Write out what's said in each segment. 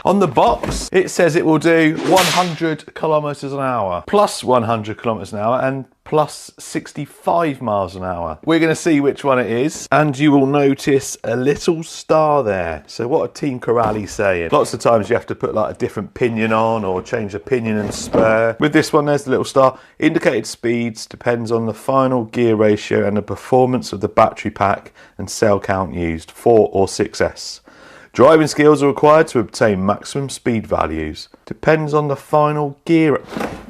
On the box, it says it will do 100 kilometers an hour, plus 100 kilometers an hour, and plus 65 miles an hour. We're going to see which one it is, and you will notice a little star there. So what are Team Corrali saying? Lots of times you have to put like a different pinion on or change the pinion and spur. With this one, there's the little star. Indicated speeds depends on the final gear ratio and the performance of the battery pack and cell count used, 4 or 6S. Driving skills are required to obtain maximum speed values. Depends on the final gear.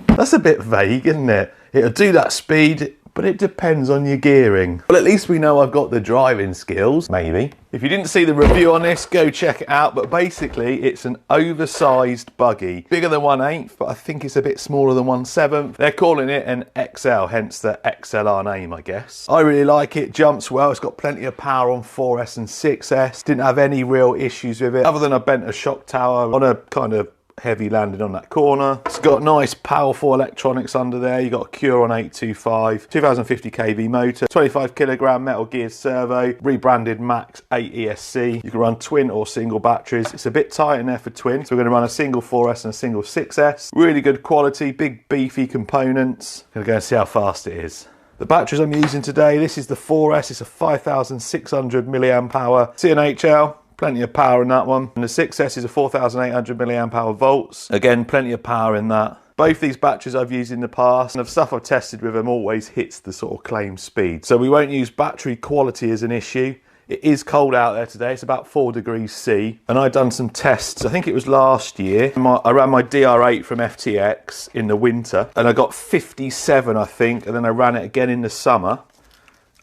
That's a bit vague, isn't it? It'll do that speed, but it depends on your gearing. Well, at least we know I've got the driving skills, maybe. If you didn't see the review on this, go check it out. But basically, it's an oversized buggy. Bigger than 1/8, but I think it's a bit smaller than 1/7. They're calling it an XL, hence the XLR name, I guess. I really like it, jumps well. It's got plenty of power on 4S and 6S. Didn't have any real issues with it, other than I bent a shock tower on a kind of heavy landing on that corner. It's got nice powerful electronics under there. You got a Curon 825, 2050 kV motor, 25 kilogram metal geared servo, rebranded Max 8 ESC. You can run twin or single batteries. It's a bit tight in there for twin, so we're going to run a single 4S and a single 6S. Really good quality, big beefy components. Gonna go and see how fast it is. The batteries I'm using today, this is the 4S. It's a 5600 milliamp hour CNHL. Plenty of power in that one. And the 6S is a 4800 milliamp hour volts. Again, plenty of power in that. Both these batteries I've used in the past, and the stuff I've tested with them always hits the sort of claimed speed. So we won't use battery quality as an issue. It is cold out there today. It's about 4 degrees C. And I've done some tests. I think it was last year. I ran my DR8 from FTX in the winter, and I got 57, I think. And then I ran it again in the summer,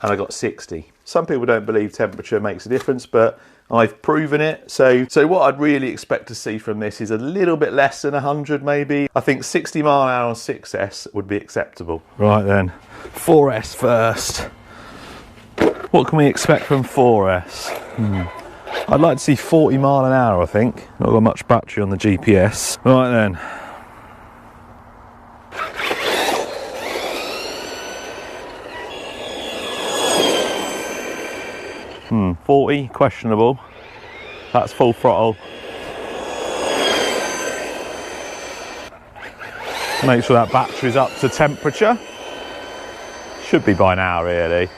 and I got 60. Some people don't believe temperature makes a difference, but I've proven it. So what I'd really expect to see from this is a little bit less than 100 maybe. I think 60 mile an hour on 6S would be acceptable. Right then, 4S first. What can we expect from 4S? I'd like to see 40 mile an hour, I think. Not got much battery on the GPS. Right then. Hmm, 40, questionable. That's full throttle. Make sure that battery's up to temperature. Should be by now, really.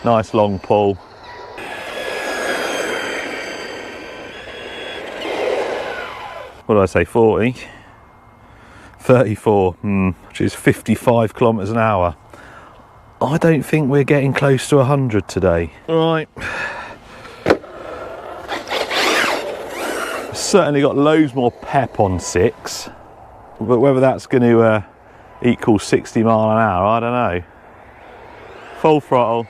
Nice long pull. What did I say, 40? 34, which is 55 kilometers an hour. I don't think we're getting close to 100 today. Right. Certainly got loads more pep on 6, but whether that's going to equal 60 mile an hour, I don't know. Full throttle.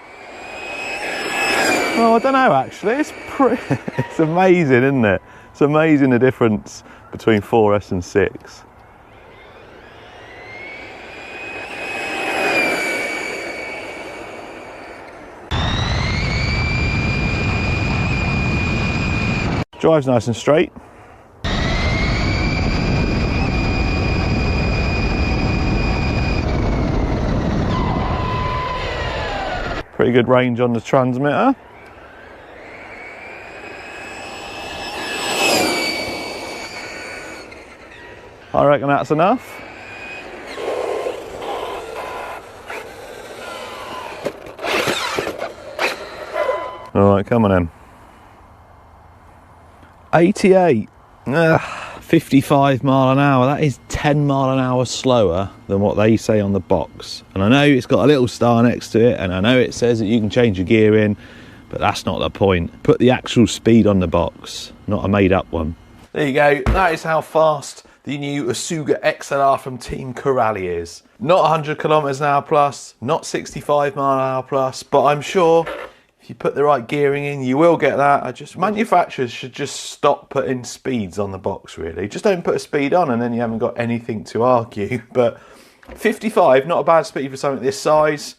Oh, I don't know actually. It's amazing, isn't it? It's amazing the difference between 4S and 6. Drives nice and straight. Pretty good range on the transmitter. I reckon that's enough. All right, come on then. 88, 55 mile an hour. That is 10 mile an hour slower than what they say on the box. And I know it's got a little star next to it, and I know it says that you can change your gear in, but that's not the point. Put the actual speed on the box, not a made up one. There you go, that is how fast the new Rc Xlr from Team Corrali is. Not 100 kilometers an hour plus, not 65 mile an hour plus, but I'm sure if you put the right gearing in, you will get that. Manufacturers should just stop putting speeds on the box, really. Just don't put a speed on and then you haven't got anything to argue. But 55, not a bad speed for something this size.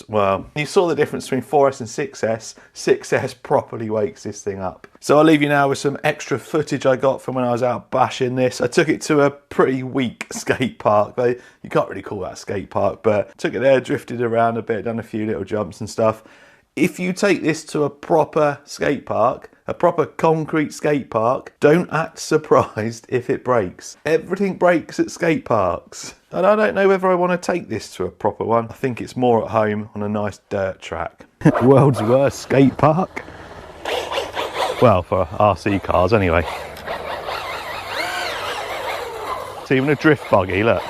Well, you saw the difference between 4S and 6S. 6S properly wakes this thing up. So I'll leave you now with some extra footage I got from when I was out bashing this. I took it to a pretty weak skate park. You can't really call that a skate park, but took it there, drifted around a bit, done a few little jumps and stuff. if you take this to a proper skate park, a proper concrete skate park, don't act surprised if it breaks. Everything breaks at skate parks. And I don't know whether I want to take this to a proper one. I think it's more at home on a nice dirt track. World's worst skate park? Well, for RC cars anyway. It's even a drift buggy, look.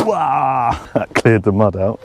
Wow, that cleared the mud out.